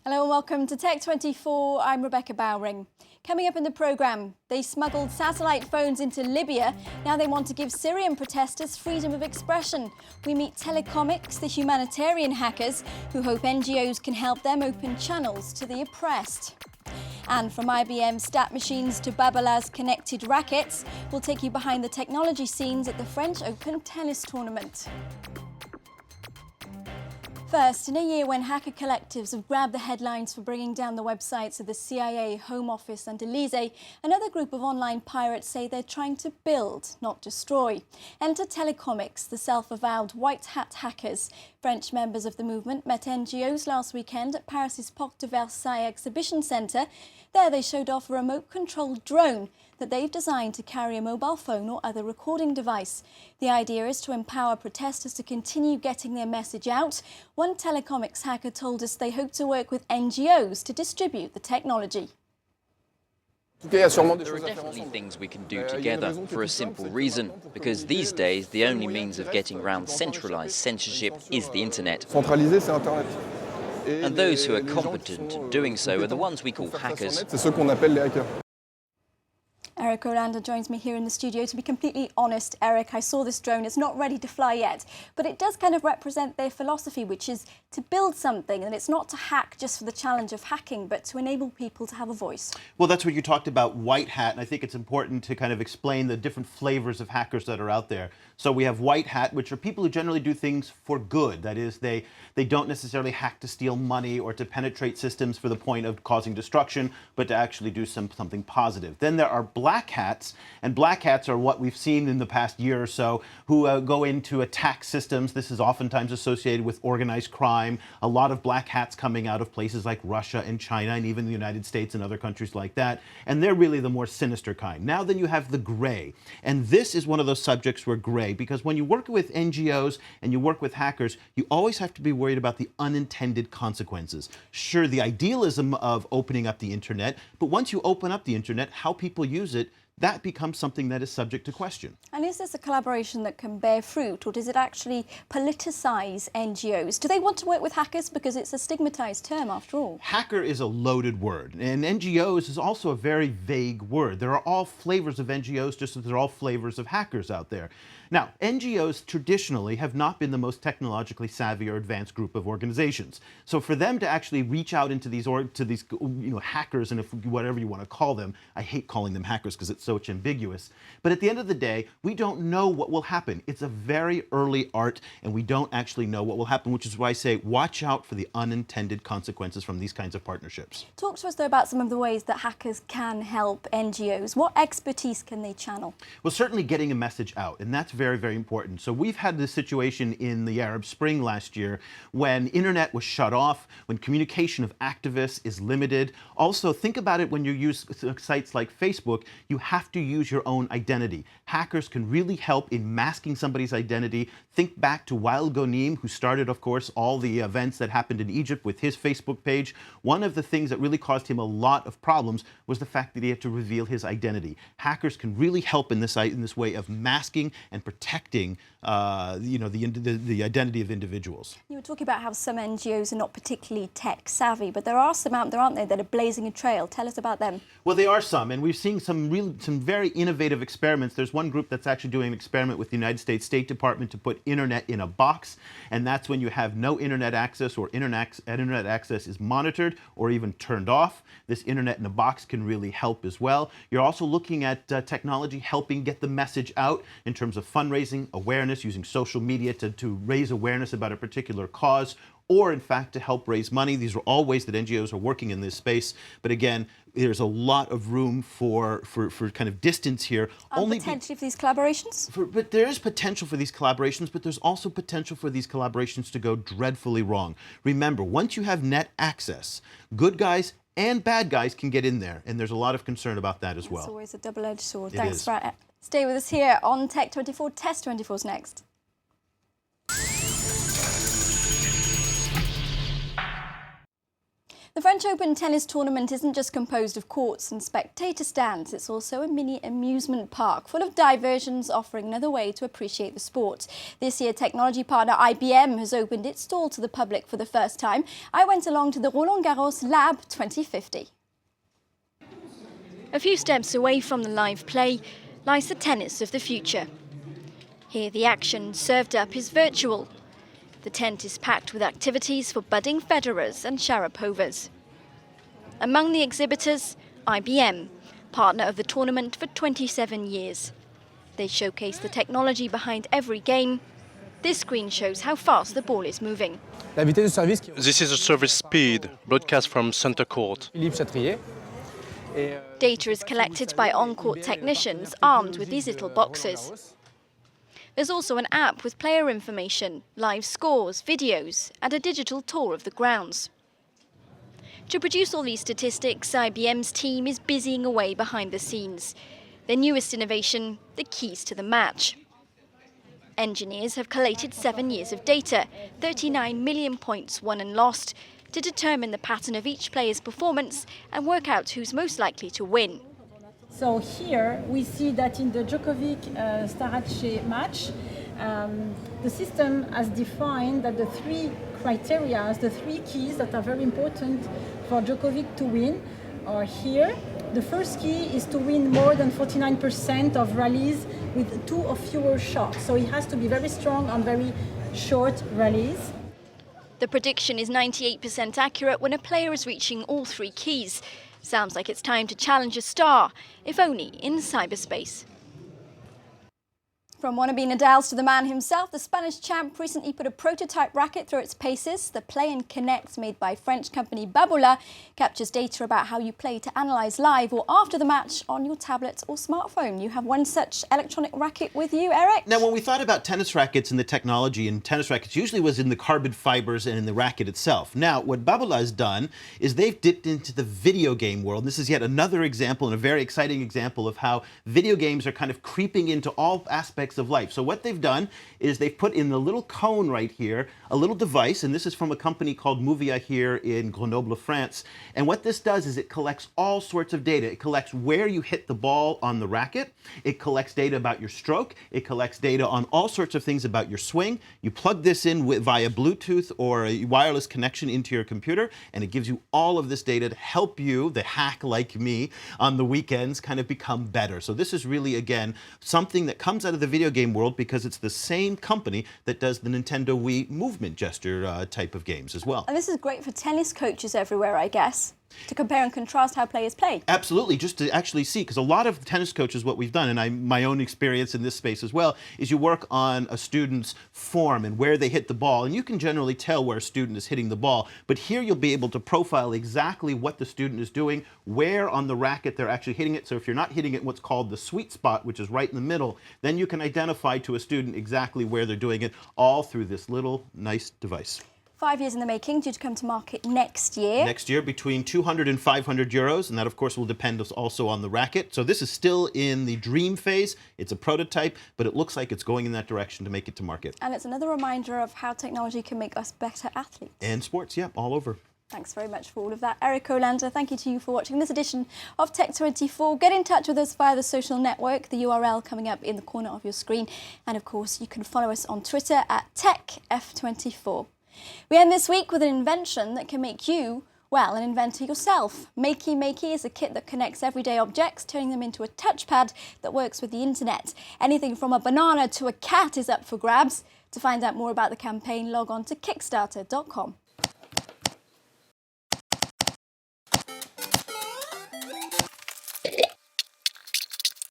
Hello and welcome to Tech 24. I'm Rebecca Bowring. Coming up in the programme, they smuggled satellite phones into Libya. Now they want to give Syrian protesters freedom of expression. We meet Telecomics, the humanitarian hackers who hope NGOs can help them open channels to the oppressed. And from IBM stat machines to Babala's connected rackets, we'll take you behind the technology scenes at the French Open tennis tournament. First, in a year when hacker collectives have grabbed the headlines for bringing down the websites of the CIA, Home Office and Elysee, another group of online pirates say they're trying to build, not destroy. Enter Telecomics, the self-avowed white hat hackers. French members of the movement met NGOs last weekend at Paris's Porte de Versailles exhibition centre. There they showed off a remote-controlled drone that they've designed to carry a mobile phone or other recording device. The idea is to empower protesters to continue getting their message out. One Telecomics hacker told us they hope to work with NGOs to distribute the technology. There are definitely things we can do together for a simple reason, because these days the only means of getting around centralised censorship is the internet. And those who are competent at doing so are the ones we call hackers. Eric Olander joins me here in the studio. To be completely honest, Eric, I saw this drone. It's not ready to fly yet, but it does kind of represent their philosophy, which is to build something, and it's not to hack just for the challenge of hacking, but to enable people to have a voice. Well, that's what you talked about, white hat, and I think it's important to kind of explain the different flavors of hackers that are out there. So we have white hat, which are people who generally do things for good. That is, they don't necessarily hack to steal money or to penetrate systems for the point of causing destruction, but to actually do something positive. Then there are black hats, and black hats are what we've seen in the past year or so, who go into attack systems. This is oftentimes associated with organized crime. A lot of black hats coming out of places like Russia and China and even the United States and other countries like that. And they're really the more sinister kind. Now then you have the gray. And this is one of those subjects where gray, because when you work with NGOs and you work with hackers, you always have to be worried about the unintended consequences. Sure, the idealism of opening up the internet, but once you open up the internet, how people use it, that becomes something that is subject to question. And is this a collaboration that can bear fruit, or does it actually politicise NGOs? Do they want to work with hackers? Because it's a stigmatised term after all. Hacker is a loaded word, and NGOs is also a very vague word. There are all flavors of NGOs, just as there are all flavors of hackers out there. Now, NGOs traditionally have not been the most technologically savvy or advanced group of organizations. So for them to actually reach out into these hackers, and whatever you want to call them, I hate calling them hackers because it's so ambiguous. But at the end of the day, we don't know what will happen. It's a very early art, and we don't actually know what will happen, which is why I say watch out for the unintended consequences from these kinds of partnerships. Talk to us, though, about some of the ways that hackers can help NGOs. What expertise can they channel? Well, certainly getting a message out, and that's very, very important. So we've had this situation in the Arab Spring last year when internet was shut off, when communication of activists is limited. Also, think about it when you use sites like Facebook, you have to use your own identity. Hackers can really help in masking somebody's identity. Think back to Wael Ghonim, who started, of course, all the events that happened in Egypt with his Facebook page. One of the things that really caused him a lot of problems was the fact that he had to reveal his identity. Hackers can really help in this way of masking and protecting the identity of individuals. You were talking about how some NGOs are not particularly tech savvy, but there are some out there, aren't there, that are blazing a trail. Tell us about them. Well, there are some, and we've seen some very innovative experiments. There's one group that's actually doing an experiment with the United States State Department to put internet in a box, and that's when you have no internet access or internet access is monitored or even turned off. This internet in a box can really help as well. You're also looking at technology helping get the message out in terms of fundraising, awareness, using social media to raise awareness about a particular cause, or in fact to help raise money. These are all ways that NGOs are working in this space. But again, there's a lot of room for kind of distance here. Potentially for these collaborations? But there is potential for these collaborations, but there's also potential for these collaborations to go dreadfully wrong. Remember, once you have net access, good guys and bad guys can get in there, and there's a lot of concern about that as well. It's always a double-edged sword. Thanks for it. Stay with us here on Tech 24. Test 24's next. The French Open tennis tournament isn't just composed of courts and spectator stands, it's also a mini amusement park full of diversions offering another way to appreciate the sport. This year, technology partner IBM has opened its stall to the public for the first time. I went along to the Roland-Garros Lab 2050. A few steps away from the live play lies the tennis of the future. Here the action served up is virtual. The tent is packed with activities for budding Federers and Sharapovas. Among the exhibitors, IBM, partner of the tournament for 27 years. They showcase the technology behind every game. This screen shows how fast the ball is moving. This is the service speed, broadcast from center court. Data is collected by on-court technicians armed with these little boxes. There's also an app with player information, live scores, videos, and a digital tour of the grounds. To produce all these statistics, IBM's team is busying away behind the scenes. Their newest innovation, the keys to the match. Engineers have collated 7 years of data, 39 million points won and lost, to determine the pattern of each player's performance and work out who's most likely to win. So here we see that in the Djokovic-Starace match, the system has defined that the three criteria, the three keys that are very important for Djokovic to win are here. The first key is to win more than 49% of rallies with 2 or fewer shots. So he has to be very strong on very short rallies. The prediction is 98% accurate when a player is reaching all 3 keys. Sounds like it's time to challenge a star, if only in cyberspace. From wannabe Nadals to the man himself, the Spanish champ recently put a prototype racket through its paces. The Play and Connect, made by French company Babola, captures data about how you play to analyse live or after the match on your tablet or smartphone. You have one such electronic racket with you, Eric? Now, when we thought about tennis rackets and the technology in tennis rackets, usually was in the carbon fibers and in the racket itself. Now, what Babola has done is they've dipped into the video game world. And this is yet another example and a very exciting example of how video games are kind of creeping into all aspects of life. So what they've done is they've put in the little cone right here a little device, and this is from a company called Movia here in Grenoble, France. And what this does is it collects all sorts of data. It collects where you hit the ball on the racket. It collects data about your stroke. It collects data on all sorts of things about your swing. You plug this in via Bluetooth or a wireless connection into your computer, and it gives you all of this data to help you, the hack like me, on the weekends kind of become better. So this is really, again, something that comes out of the video game world because it's the same company that does the Nintendo Wii movement gesture type of games as well. And this is great for tennis coaches everywhere, I guess, to compare and contrast how players play. Absolutely, just to actually see, because a lot of tennis coaches, what we've done, and my own experience in this space as well, is you work on a student's form and where they hit the ball, and you can generally tell where a student is hitting the ball, but here you'll be able to profile exactly what the student is doing, where on the racket they're actually hitting it. So if you're not hitting it what's called the sweet spot, which is right in the middle, then you can identify to a student exactly where they're doing it, all through this little nice device. 5 years in the making, due to come to market next year. Next year, between 200 and 500 euros, and that, of course, will depend also on the racket. So this is still in the dream phase. It's a prototype, but it looks like it's going in that direction to make it to market. And it's another reminder of how technology can make us better athletes. And sports, yeah, all over. Thanks very much for all of that. Eric Olander, thank you to you for watching this edition of Tech24. Get in touch with us via the social network, the URL coming up in the corner of your screen. And, of course, you can follow us on Twitter at TechF24. We end this week with an invention that can make you, well, an inventor yourself. Makey is a kit that connects everyday objects, turning them into a touchpad that works with the internet. Anything from a banana to a cat is up for grabs. To find out more about the campaign, log on to kickstarter.com.